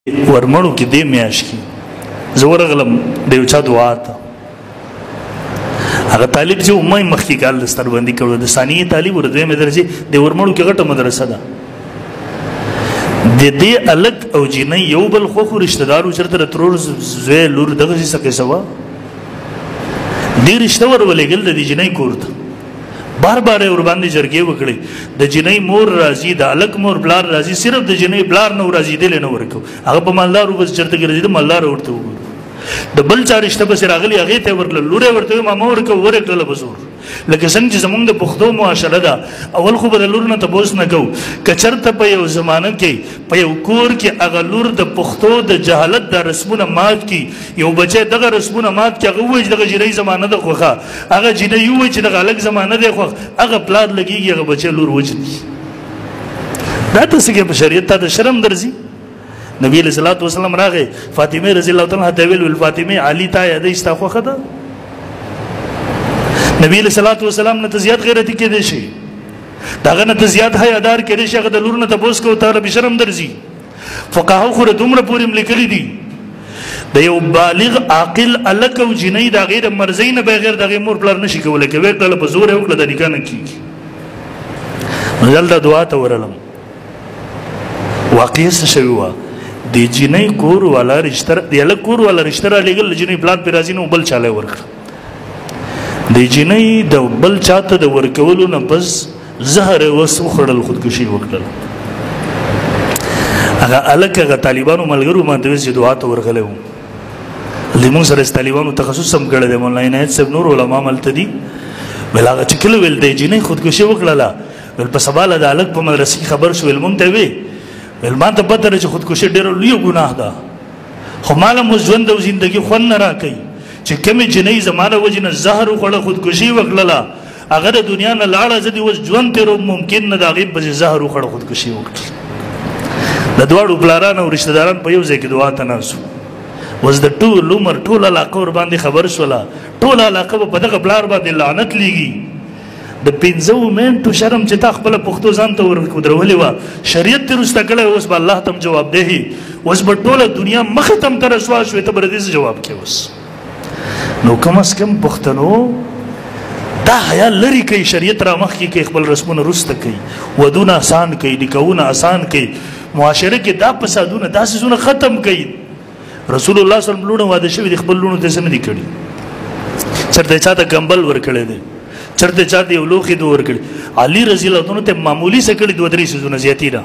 ورمړو کې دې میاش کې زه ورغلم د یو چا دعا ته هغه طالب چې امه مخکې کال ستربندي کړو د ثانیې طالب ور دویمې درجې د ورمړو کې غټه مدرسه ده د دې الګ او جنۍ یو بل خو رشتہ دارو چرته ترور زوی لور دغه څه کې سوا دې رشتہ ور ولېګل د دې جنۍ کوړه بار بار ور باندې جرګې وکړي د جنۍ مور راضي د الګ مور بلار راضي صرف د جنۍ بلار نو راضي دل نه ورکو هغه په مالدارو بس چرته ګرځي د مالدار ورته وګورو د بل چا رشتہ بس راغلي هغه ته ورل لورې ورته ما مور کو ورکړل بزور لکه څنګه چې زمونږ د پښتو معاشره ده اول خو به لور نه تبوس نه کو کچرته په یو زمانه کې په یو کور کې هغه لور د پښتو د جهالت د رسمونه مات کی یو بچی دغه رسمونه مات کی هغه وایي دغه جری زمانه ده خوخه هغه جنۍ یو چې دغه الګ زمانه ده خو هغه پلاد لګيږي هغه بچی لور وجني دا تاسو کې په شریعت ته شرم درځي نبی علیہ الصلوۃ والسلام راغه فاطمه رضی الله تعالی عنها ویل فاطمه علی ته یاد استا خوخه ده نبی علیہ الصلوۃ والسلام نه زیات غیرتی کې دي شي داغه نه زیات حیادار کې دي شي د لور نه تبوس کو ته به شرم درځي فقهاو خو دومره پورې ملکلي دي د یو بالغ عاقل الک او جنۍ د غیر مرزي نه بغیر د مور پلار نشي کولای کوي کله په زور یو کله د نکاح نه کیږي مزل د دعا ته ورلم واقعي څه شوی و د جنۍ کور والا رشتہ د الک کور والا رشتہ لګل جنۍ پلار پر راځي نو بل چاله ورکړه د جنۍ د بل چاته د ورکولو نه بس زهر وسو خړل خودکشي وکړل هغه الک هغه طالبانو ملګرو باندې وځي دعا ته ورغلو د موږ سره طالبانو تخصص هم کړل د مولانا عنایت صاحب نور علما ملتدي بلاغه چې کله ویل د جنۍ خودکشي وکړه ول په سباله د الک په مدرسې خبر شو ول مونږ ته وی ول ما ته پته چې خودکشي ډېر لوی ګناه ده خو مال مو ژوند او ژوندۍ خو نه راکې چې کومې جنۍ زمانه وجنه زهر خوړه خودکشي وکړه هغه د دنیا نه لاړه ځدی وس ژوند تیرو ممکن نه دا غیب به زهر خوړه خودکشي وکړي د دواړو بلاران او رشتہ داران په یو ځای کې دعا ته ناسو وس د ټول عمر ټول علاقه ور باندې خبر شوله ټول علاقه په دغه بلار باندې لعنت لیږي د 15 منټو شرم چې تا خپل پښتو ځان ته ورکودرولې و شریعت تر واست کړه اوس به الله تم جواب دی اوس به ټول دنیا مخ تم تر رسوا شوې ته بر دې جواب کې اوس نو کم از کم پښتنو دا حیا لري کوي شریعت را مخ کې خپل رسمونه رسته کوي ودونه آسان کوي نکاحونه آسان کوي معاشره کې دا فسادونه داسې زونه ختم کوي رسول الله صلی الله علیه وسلم لونه واده شوی د خپل لونو ته سن دي کړي چرته چاته کمبل ور کړی دي چرته چاته یو لوخي دو ور کړی علي رضی الله عنه ته معمولی څه کړي دوه درې سيزونه زیاتی را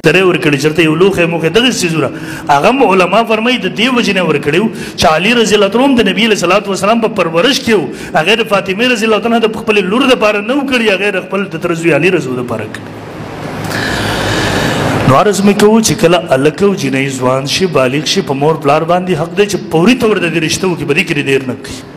ترې ور کړی چرته یو لوخه موخه دغه سيزونه هغه علما فرمایي د دې وجنه ور کړیو چې علي رضی الله عنه د نبی صلی الله علیه وسلم په پرورش کې هغه د فاطمه رضی الله عنها د خپل لور د پاره نو کړی هغه خپل د ترزوی علي رضی الله پاره نو عرض مې کوو چې کله الکو جنۍ ځوان شي بالغ شي په مور پلار باندې حق دی چې پوری تور د رشتو کې بدی کړی دیر نه کوي